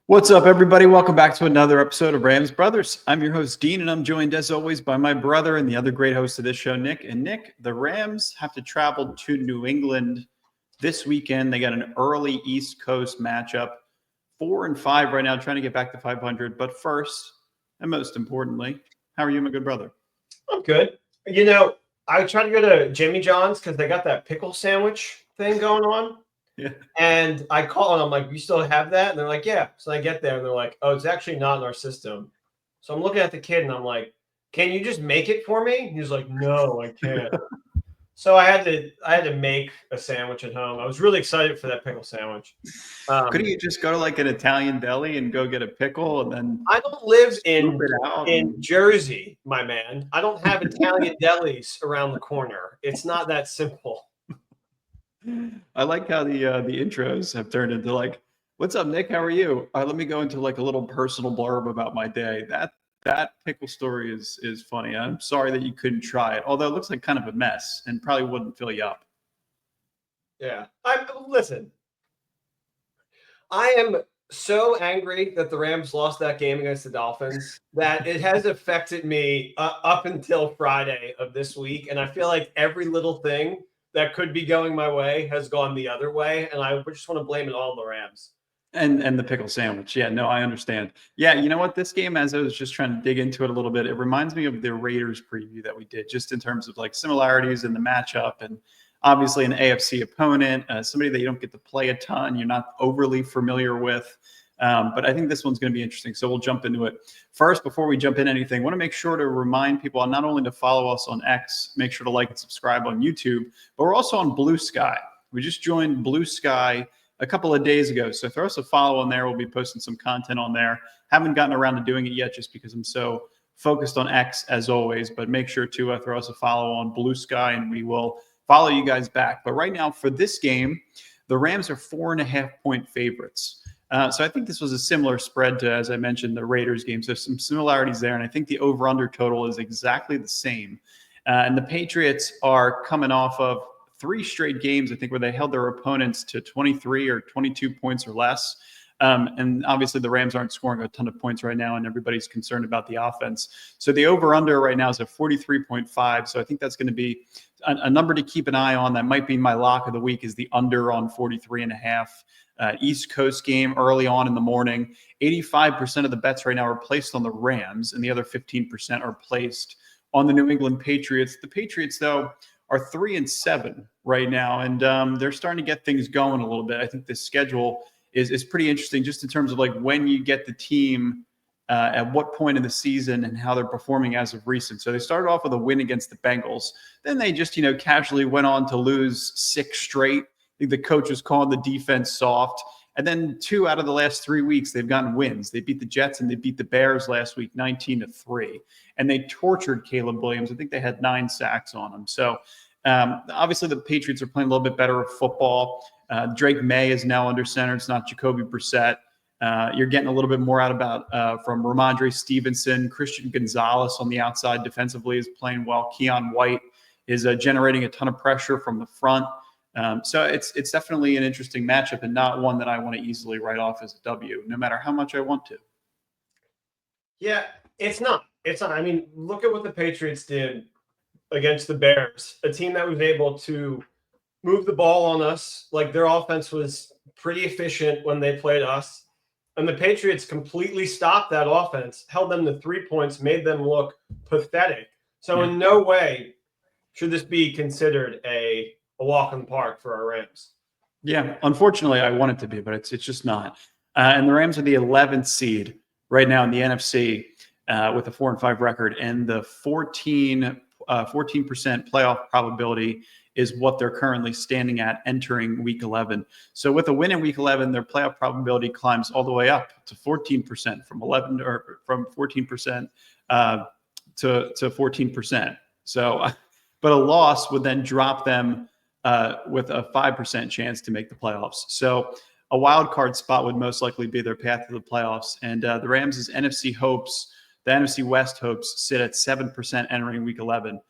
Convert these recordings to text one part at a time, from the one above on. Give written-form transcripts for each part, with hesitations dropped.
What's up, everybody? Welcome back to another episode of Rams Brothers. I'm your host, Dean, and I'm joined, as always, by my brother and the other great host of this show, Nick. And Nick, the Rams have to travel to New England this weekend. They got an early East Coast matchup, 4-5 right now, trying to get back to 500. But first, and most importantly, how are you, my good brother? I'm good. I tried to go to Jimmy John's because they got that pickle sandwich thing going on. Yeah. And I call and I'm like, you still have that? And they're like, yeah. So I get there and they're like, oh, it's actually not in our system. So I'm looking at the kid and I'm like, can you just make it for me? He's like, no, I can't. So I had to make a sandwich at home. I was really excited for that pickle sandwich. Couldn't you just go to like an Italian deli and go get a pickle and then I don't live scoop it out? in Jersey, my man. I don't have Italian delis around the corner. It's not that simple. I like how the intros have turned into like, "What's up, Nick? How are you?" Let me go into like a little personal blurb about my day. That pickle story is funny. I'm sorry that you couldn't try it, although it looks like kind of a mess and probably wouldn't fill you up. Yeah. Listen. I am so angry that the Rams lost that game against the Dolphins that it has affected me up until Friday of this week, and I feel like every little thing that could be going my way has gone the other way, and I just want to blame it all on the Rams. And the pickle sandwich. Yeah, no, I understand. Yeah, you know what? This game, as I was just trying to dig into it a little bit, it reminds me of the Raiders preview that we did, just in terms of like similarities in the matchup and obviously an AFC opponent, somebody that you don't get to play a ton, you're not overly familiar with. But I think this one's going to be interesting. So we'll jump into it. First, before we jump in anything, I want to make sure to remind people not only to follow us on X, make sure to like and subscribe on YouTube, but we're also on Blue Sky. We just joined Blue Sky a couple of days ago. So throw us a follow on there. We'll be posting some content on there. Haven't gotten around to doing it yet just because I'm so focused on X as always, but make sure to throw us a follow on Blue Sky and we will follow you guys back. But right now for this game, the Rams are 4.5-point favorites. So I think this was a similar spread to, as I mentioned, the Raiders game. So some similarities there. And I think the over-under total is exactly the same. And the Patriots are coming off of 3 straight games, I think, where they held their opponents to 23 or 22 points or less. And obviously the Rams aren't scoring a ton of points right now, and everybody's concerned about the offense. So the over-under right now is at 43.5. So I think that's going to be a number to keep an eye on. That might be my lock of the week, is the under on 43.5. East Coast game early on in the morning. 85% of the bets right now are placed on the Rams, and the other 15% are placed on the New England Patriots. The Patriots, though, are 3-7 right now, and they're starting to get things going a little bit. I think the schedule is pretty interesting, just in terms of like when you get the team at what point in the season and how they're performing as of recent. So they started off with a win against the Bengals. Then they just, casually went on to lose 6 straight. I think the coach was calling the defense soft. And then 2 out of the last 3 weeks, they've gotten wins. They beat the Jets and they beat the Bears last week, 19-3. And they tortured Caleb Williams. I think they had 9 sacks on him. So obviously the Patriots are playing a little bit better at football. Drake May is now under center. It's not Jacoby Brissett. You're getting a little bit more from Ramondre Stevenson. Christian Gonzalez on the outside defensively is playing well. Keon White is generating a ton of pressure from the front. So it's definitely an interesting matchup, and not one that I want to easily write off as a W, no matter how much I want to. Yeah, it's not. I mean, look at what the Patriots did against the Bears, a team that was able to move the ball on us. Like, their offense was pretty efficient when they played us. And the Patriots completely stopped that offense, held them to 3 points, made them look pathetic. So in no way should this be considered a walk in the park for our Rams. Yeah, unfortunately, I want it to be, but it's just not. And the Rams are the 11th seed right now in the NFC with a 4-5 record, and the 14% playoff probability is what they're currently standing at entering Week 11. So with a win in Week 11, their playoff probability climbs all the way up to 14% from 14% to 14%. So, but a loss would then drop them with a 5% chance to make the playoffs. So a wild card spot would most likely be their path to the playoffs. And the Rams' NFC hopes, the NFC West hopes, sit at 7% entering Week 11.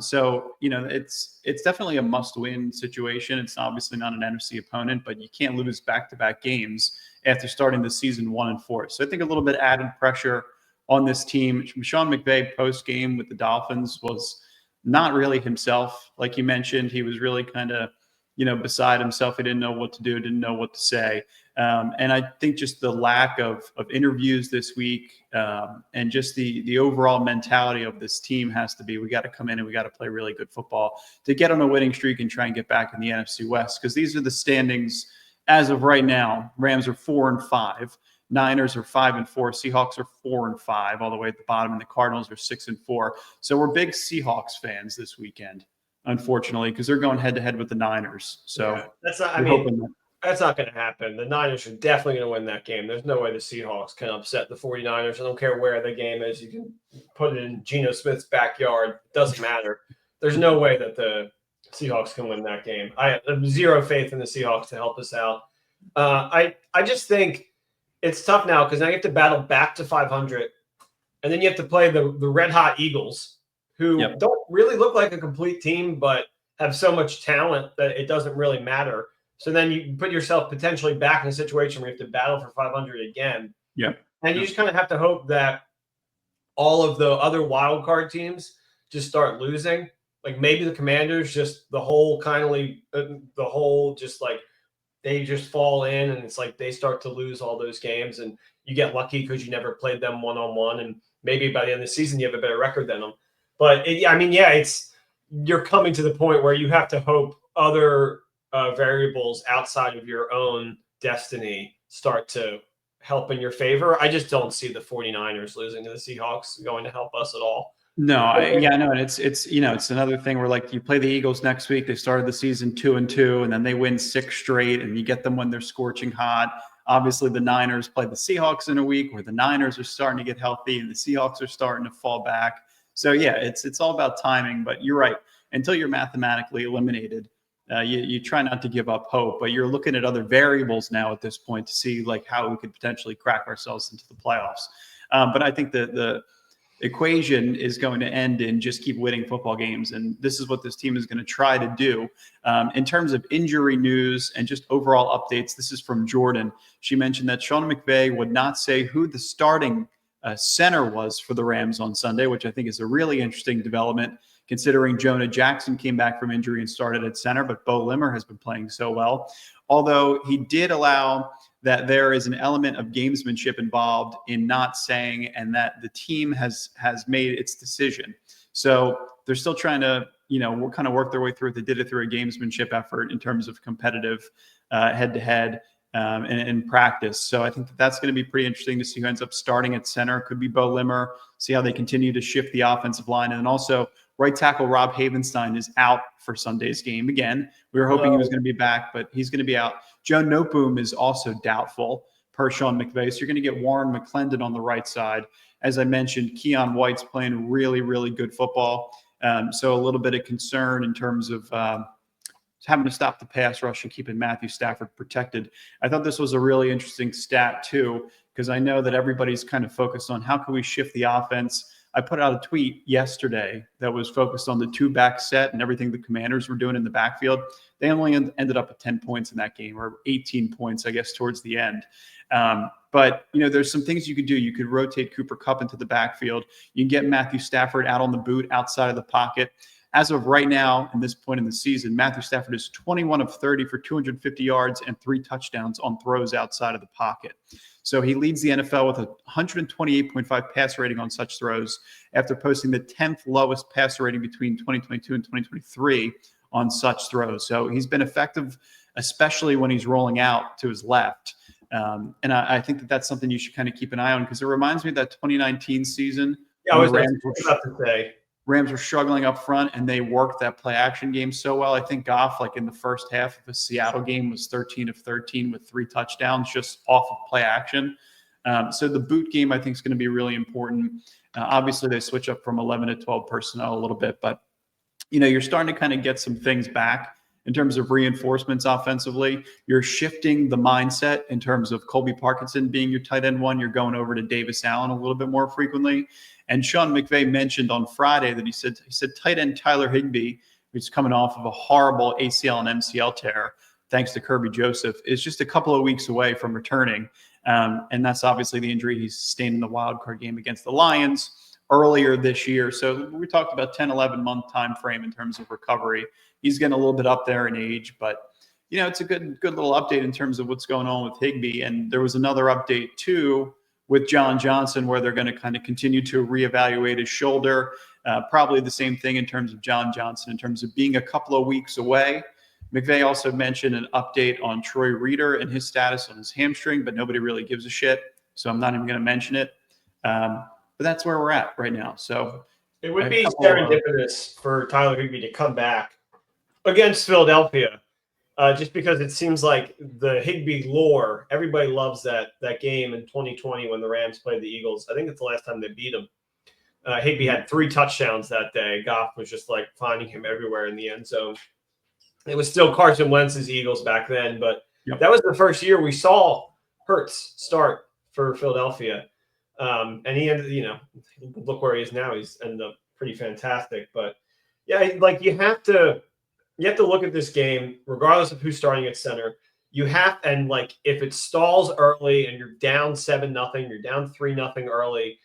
So, it's definitely a must-win situation. It's obviously not an NFC opponent, but you can't lose back-to-back games after starting the season 1-4. So I think a little bit added pressure on this team. Sean McVay post game with the Dolphins was not really himself. Like you mentioned, he was really kind of, beside himself. He didn't know what to do, didn't know what to say. And I think just the lack of interviews this week and just the overall mentality of this team has to be, we got to come in and we got to play really good football to get on a winning streak and try and get back in the NFC West. Because these are the standings as of right now. Rams are 4-5. Niners are 5-4. Seahawks are 4-5, all the way at the bottom, and the Cardinals are 6-4. So we're big Seahawks fans this weekend, unfortunately, because they're going head to head with the Niners. So yeah, that's not. That's not going to happen. The Niners are definitely going to win that game. There's no way the Seahawks can upset the 49ers. I don't care where the game is. You can put it in Geno Smith's backyard. It doesn't matter. There's no way that the Seahawks can win that game. I have zero faith in the Seahawks to help us out. I just think it's tough now because now you have to battle back to 500, and then you have to play the red-hot Eagles, who don't really look like a complete team but have so much talent that it doesn't really matter. So then you put yourself potentially back in a situation where you have to battle for 500 again. Yeah. And you just kind of have to hope that all of the other wild card teams just start losing. Like maybe the Commanders just they just fall in and it's like they start to lose all those games and you get lucky because you never played them one-on-one. And maybe by the end of the season, you have a better record than them. But you're coming to the point where you have to hope other variables outside of your own destiny start to help in your favor. I just don't see the 49ers losing to the Seahawks going to help us at all. No, and it's another thing where like you play the Eagles next week. They started the season 2-2, and then they win 6 straight, and you get them when they're scorching hot. Obviously, the Niners play the Seahawks in a week where the Niners are starting to get healthy and the Seahawks are starting to fall back. So yeah, it's all about timing. But you're right. Until you're mathematically eliminated, you try not to give up hope. But you're looking at other variables now at this point to see like how we could potentially crack ourselves into the playoffs. But I think the equation is going to end in just keep winning football games. And this is what this team is going to try to do. In terms of injury news and just overall updates, this is from Jordan. She mentioned that Sean McVay would not say who the starting center was for the Rams on Sunday, which I think is a really interesting development considering Jonah Jackson came back from injury and started at center, but Bo Limmer has been playing so well. Although he did allow that there is an element of gamesmanship involved in not saying, and that the team has made its decision. So they're still trying to, kind of work their way through it. They did it through a gamesmanship effort in terms of competitive head-to-head in practice. So I think that's going to be pretty interesting to see who ends up starting at center. Could be Bo Limmer, see how they continue to shift the offensive line. And then also right tackle Rob Havenstein is out for Sunday's game again. We were hoping he was going to be back, but he's going to be out. Joe Noteboom is also doubtful per Sean McVay. So you're going to get Warren McClendon on the right side. As I mentioned, Keon White's playing really, really good football. So a little bit of concern in terms of having to stop the pass rush and keeping Matthew Stafford protected. I thought this was a really interesting stat too, because I know that everybody's kind of focused on how can we shift the offense. I put out a tweet yesterday that was focused on the 2-back set and everything the Commanders were doing in the backfield. They only ended up at 10 points in that game, or 18 points, I guess, towards the end. But, there's some things you could do. You could rotate Cooper Kupp into the backfield. You can get Matthew Stafford out on the boot outside of the pocket. As of right now, in this point in the season, Matthew Stafford is 21 of 30 for 250 yards and 3 touchdowns on throws outside of the pocket. So he leads the NFL with a 128.5 pass rating on such throws after posting the 10th lowest passer rating between 2022 and 2023 on such throws. So he's been effective, especially when he's rolling out to his left. And I think that that's something you should kind of keep an eye on, because it reminds me of that 2019 season. Yeah, I was about to say. Rams were struggling up front, and they worked that play action game so well. I think Goff, like in the first half of the Seattle game, was 13 of 13 with 3 touchdowns just off of play action. So the boot game, I think, is going to be really important. Obviously, they switch up from 11 to 12 personnel a little bit, but you're starting to kind of get some things back in terms of reinforcements offensively. You're shifting the mindset in terms of Colby Parkinson being your tight end 1. You're going over to Davis Allen a little bit more frequently. And Sean McVay mentioned on Friday that he said tight end Tyler Higbee, who's coming off of a horrible ACL and MCL tear, thanks to Kirby Joseph, is just a couple of weeks away from returning. And that's obviously the injury he sustained in the wild card game against the Lions earlier this year. So we talked about 10, 11 month time frame in terms of recovery. He's getting a little bit up there in age, but it's a good little update in terms of what's going on with Higbee. And there was another update too with John Johnson, where they're going to kind of continue to reevaluate his shoulder. Probably the same thing in terms of John Johnson, in terms of being a couple of weeks away. McVay also mentioned an update on Troy Reeder and his status on his hamstring, but nobody really gives a shit. So I'm not even going to mention it. But that's where we're at right now. So it would be serendipitous for Tyler Higbee to come back against Philadelphia. Just because it seems like the Higbee lore, everybody loves that game in 2020 when the Rams played the Eagles. I think it's the last time they beat them. Higbee had 3 touchdowns that day. Goff was just like finding him everywhere in the end zone. It was still Carson Wentz's Eagles back then, but that was the first year we saw Hurts start for Philadelphia. And he ended, look where he is now. He's ended up pretty fantastic. But yeah, like you have to look at this game, regardless of who's starting at center. And like if it stalls early and you're down 7-0, you're down 3-0 early.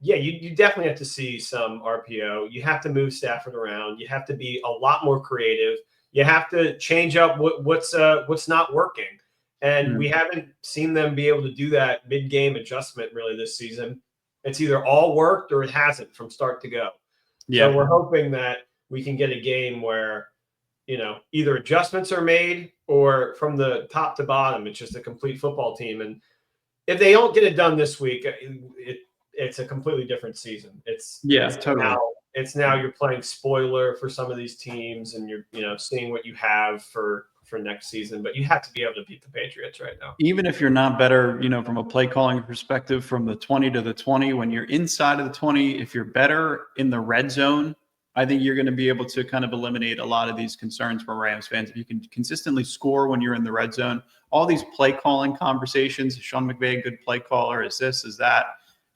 You definitely have to see some RPO. You have to move Stafford around. You have to be a lot more creative. You have to change up what's not working. And we haven't seen them be able to do that mid-game adjustment really this season. It's either all worked or it hasn't from start to go. Yeah. So we're hoping that we can get a game where, either adjustments are made or from the top to bottom, it's just a complete football team. And if they don't get it done this week, it's a completely different season. It's totally. Now you're playing spoiler for some of these teams, and you're seeing what you have for next season. But you have to be able to beat the Patriots right now. Even if you're not better, from a play calling perspective, from the 20 to the 20, when you're inside of the 20, if you're better in the red zone, I think you're going to be able to kind of eliminate a lot of these concerns for Rams fans. If you can consistently score when you're in the red zone, all these play calling conversations, is Sean McVay a good play caller? Is this, is that?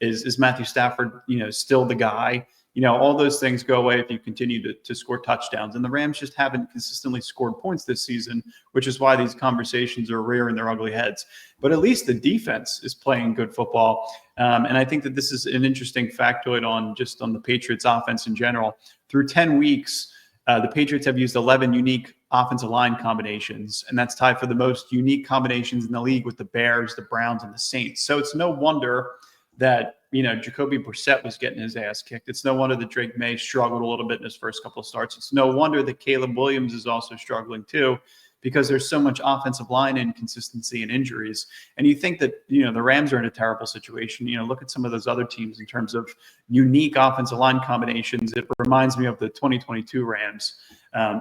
Is Matthew Stafford, still the guy? All those things go away if you continue to score touchdowns. And the Rams just haven't consistently scored points this season, which is why these conversations are rearing their ugly heads. But at least the defense is playing good football. And I think that this is an interesting factoid on the Patriots offense in general. Through 10 weeks, the Patriots have used 11 unique offensive line combinations, and that's tied for the most unique combinations in the league with the Bears, the Browns, and the Saints. So it's no wonder that Jacoby Brissett was getting his ass kicked. It's no wonder that Drake May struggled a little bit in his first couple of starts. It's no wonder that Caleb Williams is also struggling too, because there's so much offensive line inconsistency and injuries. And you think that the Rams are in a terrible situation. Look at some of those other teams in terms of unique offensive line combinations. It reminds me of the 2022 Rams.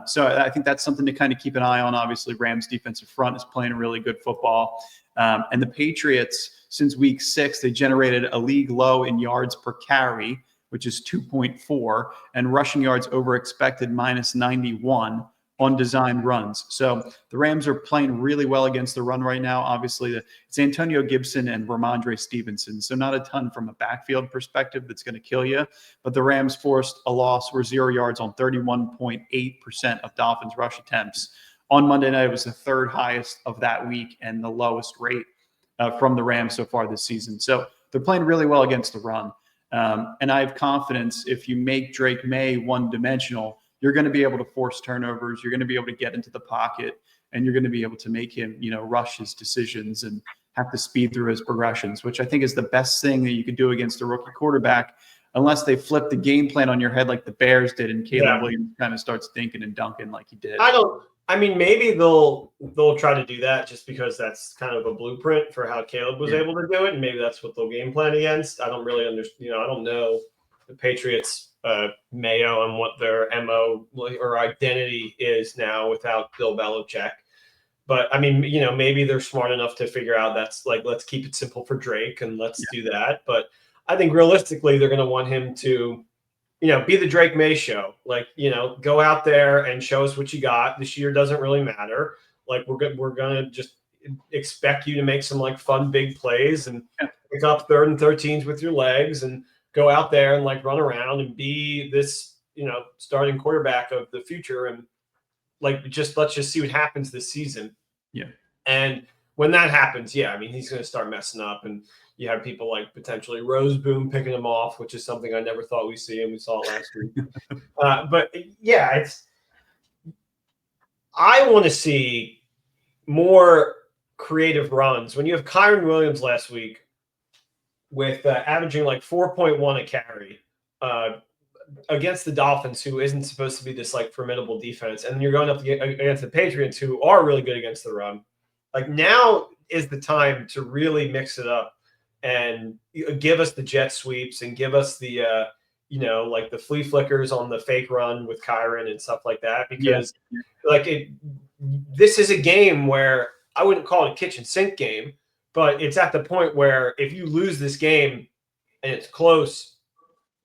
So I think that's something to kind of keep an eye on. Obviously, Rams defensive front is playing really good football. And the Patriots, since week 6, they generated a league low in yards per carry, which is 2.4, and rushing yards over expected -91 on designed runs. So the Rams are playing really well against the run right now. Obviously, it's Antonio Gibson and Ramondre Stevenson. So not a ton from a backfield perspective that's going to kill you. But the Rams forced a loss, were 0 yards on 31.8% of Dolphins rush attempts. On Monday night, it was the 3rd highest of that week and the lowest rate from the Rams so far this season. So they're playing really well against the run. And I have confidence if you make Drake May one-dimensional, you're going to be able to force turnovers. You're going to be able to get into the pocket, and you're going to be able to make him, rush his decisions and have to speed through his progressions, which I think is the best thing that you could do against a rookie quarterback, unless they flip the game plan on your head like the Bears did and Caleb Williams kind of starts dinking and dunking like he did. Maybe they'll try to do that just because that's kind of a blueprint for how Caleb was able to do it, and maybe that's what they'll game plan against. I don't really understand. I don't know the Patriots Mayo and what their MO or identity is now without Bill Belichick. But maybe they're smart enough to figure out that's like, let's keep it simple for Drake and let's do that. But I think realistically, they're going to want him to, be the Drake May show. Like, go out there and show us what you got. This year doesn't really matter. Like, we're going to just expect you to make some like fun big plays and pick up 3rd and 13s with your legs and go out there and like run around and be this, starting quarterback of the future. And Like, let's just see what happens this season. Yeah. And when that happens, yeah, I mean, he's going to start messing up, and you have people like potentially Roseboom picking him off, which is something I never thought we'd see, and we saw it last week. But yeah, I want to see more creative runs. When you have Kyron Williams last week with averaging like 4.1 a carry against the Dolphins, who isn't supposed to be this like formidable defense, and you're going up against the Patriots, who are really good against the run. Like, now is the time to really mix it up and give us the jet sweeps and give us the like the flea flickers on the fake run with Kyron and stuff like that, because this is a game where I wouldn't call it a kitchen sink game, but it's at the point where if you lose this game and it's close,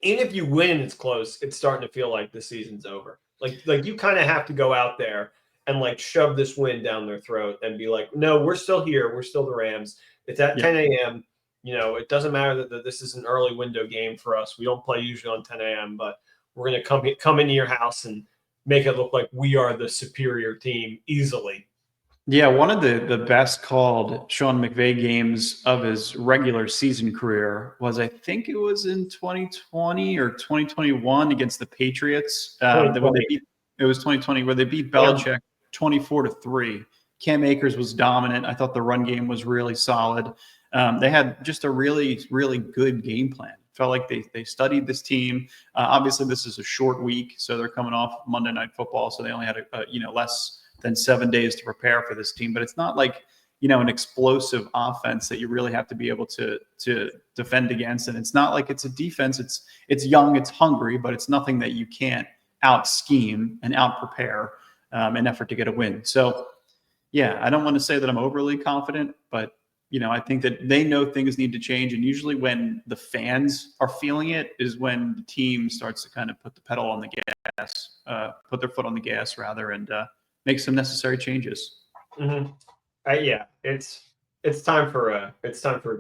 even if you win and it's close, it's starting to feel like the season's over. Like you kind of have to go out there and like shove this win down their throat and be like, no, we're still here. We're still the Rams. It's at 10 a.m. It doesn't matter that this is an early window game for us. We don't play usually on 10 a.m., but we're going to come into your house and make it look like we are the superior team easily. Yeah, one of the best called Sean McVay games of his regular season career was, I think it was in 2020 or 2021 against the Patriots. When they beat, it was 2020 where they beat Belichick 24-3. Cam Akers was dominant. I thought the run game was really solid. They had just a really, really good game plan. Felt like they studied this team. Obviously, this is a short week, so they're coming off Monday Night Football, so they only had less than 7 days to prepare for this team. But it's not like an explosive offense that you really have to be able to defend against. And it's not like it's a defense. It's young, it's hungry, but it's nothing that you can't out scheme and out prepare in effort to get a win. So yeah, I don't want to say that I'm overly confident, but I think that they know things need to change. And usually when the fans are feeling it is when the team starts to kind of put the pedal on the gas, put their foot on the gas rather, and make some necessary changes. Mm-hmm. Yeah, it's time for a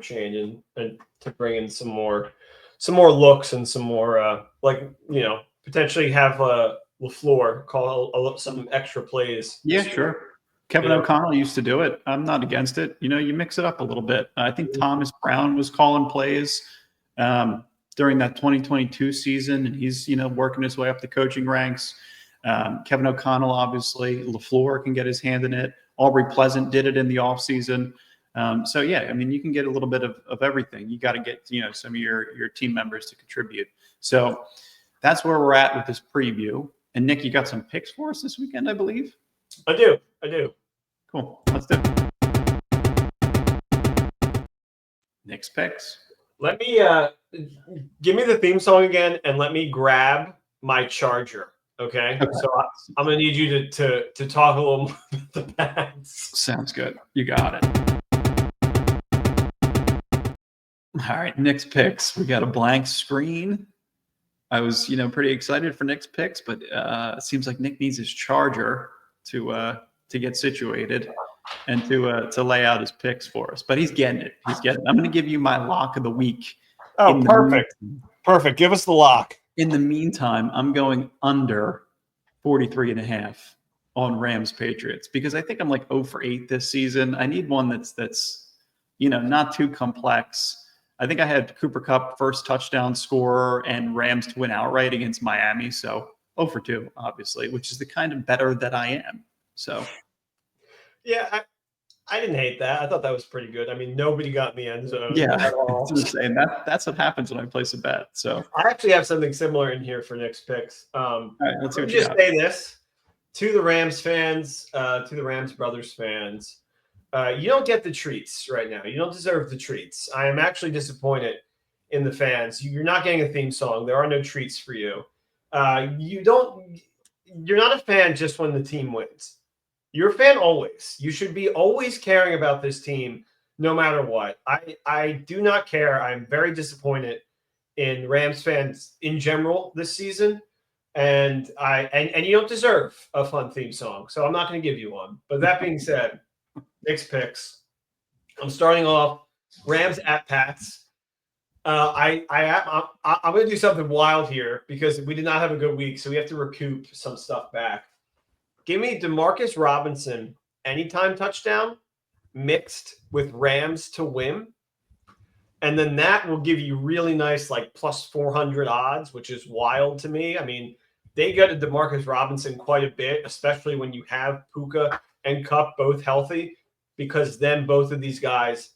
change and to bring in some more looks and some more potentially have LaFleur call some extra plays. Yeah, sure. Kevin O'Connell used to do it. I'm not against it. You mix it up a little bit. I think Thomas Brown was calling plays during that 2022 season, and he's working his way up the coaching ranks. Kevin O'Connell, obviously, LaFleur can get his hand in it. Aubrey Pleasant did it in the offseason. So yeah, I mean, you can get a little bit of everything. You got to get some of your team members to contribute. So that's where we're at with this preview. And Nick, you got some picks for us this weekend, I believe. I do. Cool. Let's do it. Nick's picks. Let me give me the theme song again, and let me grab my charger. Okay. So I'm gonna need you to talk a little more about the Pats. Sounds good. You got it. All right, Nick's picks. We got a blank screen. I was, pretty excited for Nick's picks, but it seems like Nick needs his charger to get situated and to lay out his picks for us. But he's getting it. I'm going to give you my lock of the week. Oh, perfect. Perfect. Give us the lock. In the meantime, I'm going under 43.5 on Rams Patriots because I think I'm like 0 for 8 this season. I need one that's not too complex. I think I had Cooper Kupp first touchdown scorer and Rams to win outright against Miami. So 0 for 2, obviously, which is the kind of better that I am. So yeah, I didn't hate that. I thought that was pretty good. I mean, nobody got in the end zone. Yeah, that's what happens when I place a bet. So I actually have something similar in here for Nick's picks. All right, let's see what just say this to the Rams fans, to the Rams brothers fans. You don't get the treats right now. You don't deserve the treats. I am actually disappointed in the fans. You're not getting a theme song. There are no treats for you. You're not a fan just when the team wins. You're a fan always. You should be always caring about this team no matter what. I do not care. I'm very disappointed in Rams fans in general this season. And you don't deserve a fun theme song. So I'm not going to give you one. But that being said, Nick's picks. I'm starting off Rams at Pats. I'm going to do something wild here because we did not have a good week, so we have to recoup some stuff back. Give me Demarcus Robinson anytime touchdown mixed with Rams to win. And then that will give you really nice, like plus 400 odds, which is wild to me. I mean, they go to Demarcus Robinson quite a bit, especially when you have Puka and Kupp both healthy, because then both of these guys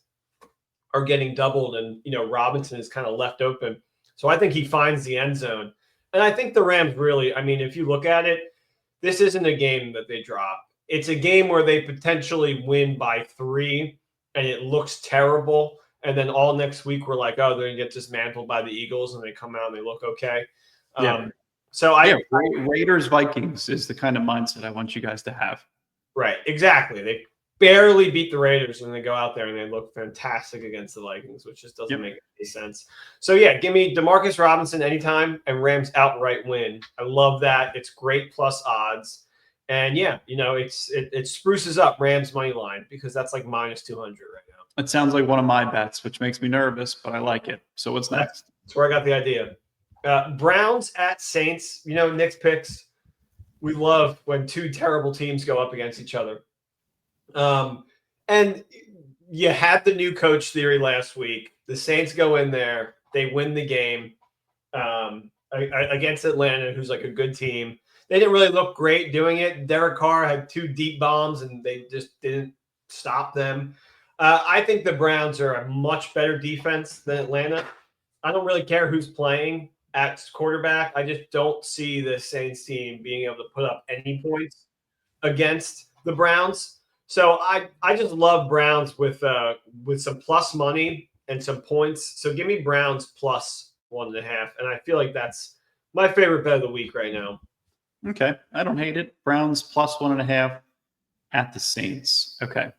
are getting doubled and, Robinson is kind of left open. So I think he finds the end zone. And I think the Rams really, I mean, if you look at it, this isn't a game that they drop. It's a game where they potentially win by 3 and it looks terrible. And then all next week, we're like, oh, they're going to get dismantled by the Eagles, and they come out and they look okay. Yeah. Raiders Vikings is the kind of mindset I want you guys to have. Right. Exactly. They barely beat the Raiders, and they go out there and they look fantastic against the Vikings, which just doesn't make any sense. So, yeah, give me Demarcus Robinson anytime and Rams outright win. I love that. It's great plus odds. And, yeah, it spruces up Rams money line because that's like minus 200 right now. It sounds like one of my bets, which makes me nervous, but I like it. So what's next? That's where I got the idea. Browns at Saints. Nick's picks. We love when two terrible teams go up against each other. And you had the new coach theory last week. The Saints go in there. They win the game against Atlanta, who's like a good team. They didn't really look great doing it. Derek Carr had 2 deep bombs, and they just didn't stop them. I think the Browns are a much better defense than Atlanta. I don't really care who's playing at quarterback. I just don't see the Saints team being able to put up any points against the Browns. So I just love Browns with some plus money and some points. So give me Browns plus 1.5. And I feel like that's my favorite bet of the week right now. Okay. I don't hate it. Browns plus 1.5 at the Saints. Okay.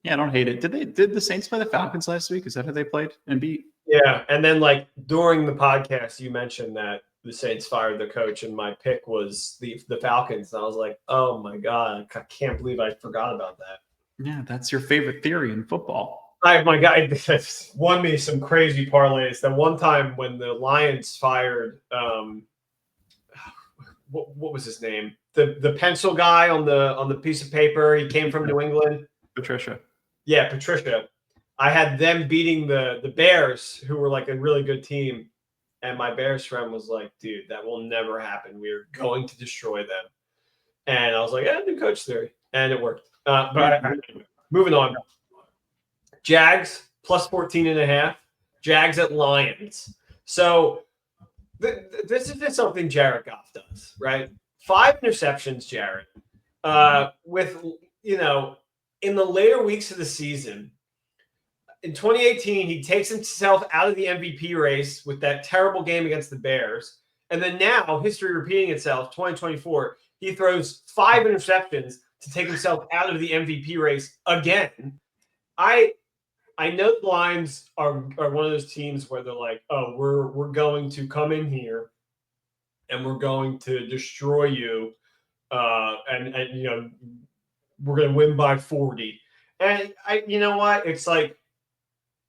Yeah, I don't hate it. Did the Saints play the Falcons last week? Is that who they played and beat? Yeah. And then like during the podcast, you mentioned that the Saints fired the coach, and my pick was the Falcons. And I was like, oh my God, I can't believe I forgot about that. Yeah, that's your favorite theory in football. My guy won me some crazy parlays. That one time when the Lions fired what was his name? The pencil guy on the piece of paper. He came from New England. Patricia. Yeah, Patricia. I had them beating the Bears, who were like a really good team. And my Bears friend was like, dude, that will never happen. We're going to destroy them. And I was like, new coach theory. And it worked. Moving on. Jags plus 14.5. Jags at Lions. So this is just something Jared Goff does, right? 5 interceptions, Jared. With, in the later weeks of the season, in 2018, he takes himself out of the MVP race with that terrible game against the Bears. And then now, history repeating itself, 2024, he throws 5 interceptions to take himself out of the MVP race again. I know the Lions are one of those teams where they're like, oh, we're going to come in here and we're going to destroy you, and we're going to win by 40. And you know what? It's like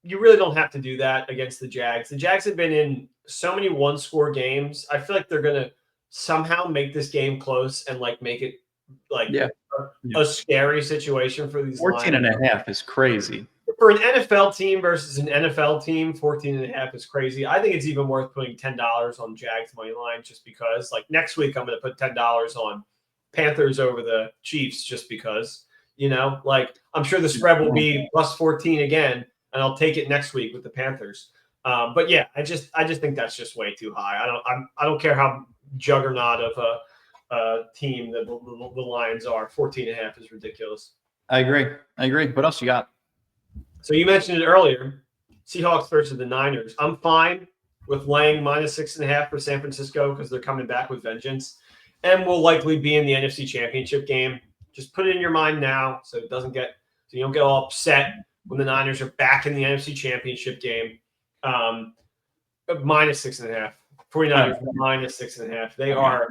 you really don't have to do that against the Jags. The Jags have been in so many one-score games. I feel like they're going to somehow make this game close and like make it like a scary situation for these 14.5 is crazy. For an NFL team versus an NFL team, 14.5 is crazy. I think it's even worth putting $10 on Jags money line just because. Like next week, I'm going to put $10 on Panthers over the Chiefs just because. Like I'm sure the spread will be plus 14 again, and I'll take it next week with the Panthers. But yeah, I just think that's just way too high. I don't care how juggernaut of a team that the Lions are. 14.5 is ridiculous. I agree. What else you got? So you mentioned it earlier, Seahawks versus the Niners. I'm fine with laying minus 6.5 for San Francisco because they're coming back with vengeance and will likely be in the NFC Championship game. Just put it in your mind now so you don't get all upset when the Niners are back in the NFC Championship game. Minus 6.5. 49ers minus 6.5. They are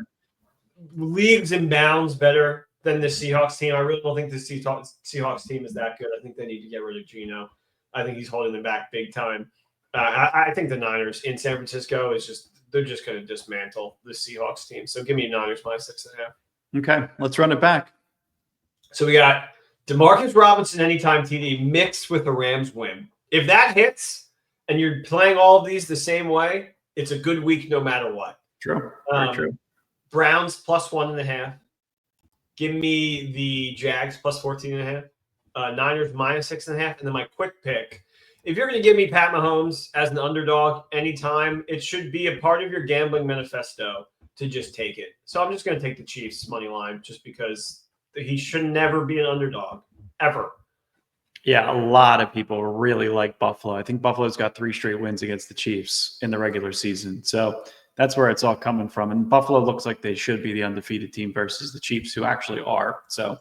leagues and bounds better than the Seahawks team. I really don't think the Seahawks team is that good. I think they need to get rid of Geno. I think he's holding them back big time. I think the Niners in San Francisco they're just going to dismantle the Seahawks team. So give me Niners minus 6.5. Okay, let's run it back. So we got Demarcus Robinson anytime TD mixed with a Rams win. If that hits and you're playing all of these the same way, it's a good week no matter what. True. Very true. Browns +1.5. Give me the Jags +14.5. Niners -6.5. And then my quick pick. If you're going to give me Pat Mahomes as an underdog anytime, it should be a part of your gambling manifesto to just take it. So I'm just going to take the Chiefs money line just because he should never be an underdog ever. Yeah, a lot of people really like Buffalo. I think Buffalo's got 3 straight wins against the Chiefs in the regular season. So that's where it's all coming from. And Buffalo looks like they should be the undefeated team versus the Chiefs, who actually are. So,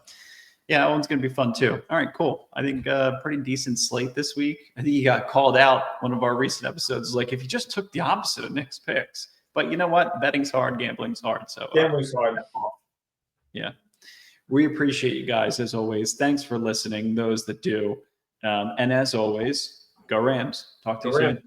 yeah, that one's going to be fun too. All right, cool. I think pretty decent slate this week. I think you got called out one of our recent episodes. Like, if you just took the opposite of Nick's picks. But you know what? Betting's hard, gambling's hard. So Gambling's hard. Yeah. We appreciate you guys, as always. Thanks for listening, those that do. And as always, go Rams. Talk to you soon.